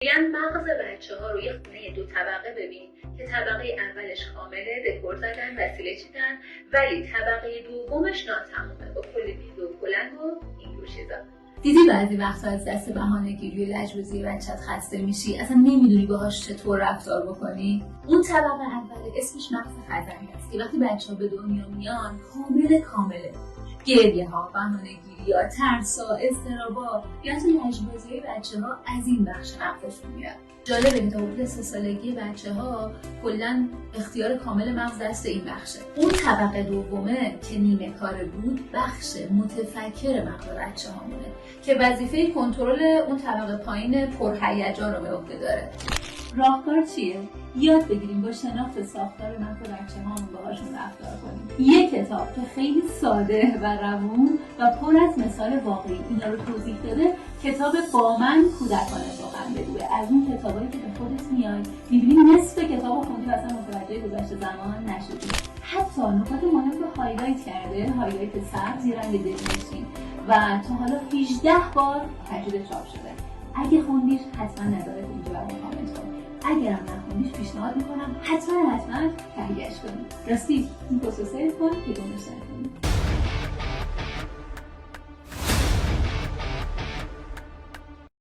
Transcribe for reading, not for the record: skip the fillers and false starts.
میگن مغز بچه‌ها رو یه خونه 2 طبقه ببین که طبقه اولش کامله، دکور زدن، وسیله چیدن، ولی طبقه دومش ناتمامه با کلی میوه و کلنگ و اینجور چیزا. دیدی بعضی وقتا از دست بهانه‌گیری و لجبازی بچت خسته میشی، اصلا نمیدونی باهاش چطور رفتار بکنی؟ اون طبقه اول اسمش مغز خزنی است که وقتی بچه‌ها به دنیا میان کامله. گریه ها، بهانه‌گیری ها، ترس ها، اضطرابا یا حتی لجبازی بچه‌ها از این بخش مغزشون میاد. جالبه که تا حدود 3 سالگی بچه‌ها کلاً اختیار کامل مغز دست این بخشه. اون طبقه دومه که نیمه کاره بود، بخش متفکر مغز بچه‌ها مونه که وظیفه کنترل اون طبقه پایین پرهیجان رو به عهده داره. راهکار چیه؟ یاد بگیریم با شناخت ساختار مغز بچه‌هامون باهاشون رفتار کنیم. یک کتاب که خیلی ساده و روون و پر از مثال واقعی اینا رو توضیح داده، کتاب با من کودکان سخن بگوه. از اون کتابایی که به خودت میای می‌بینی نصف کتابو خوندی و اصلا متوجه گذشته زمان نشدی. حتی نکات مهم رو هایلایت کرده، هایلایت سبز یه رنگ دلنشین و تا حالا 18 بار تجدید چاپ شده. اگه خوندیش حتما نظرت اینجا برام کامنت کن. اگرم نخوندیش پیشنهاد میکنم حتما تهیه‌اش کنید. راستی این پروسه کن که گمش نکنید.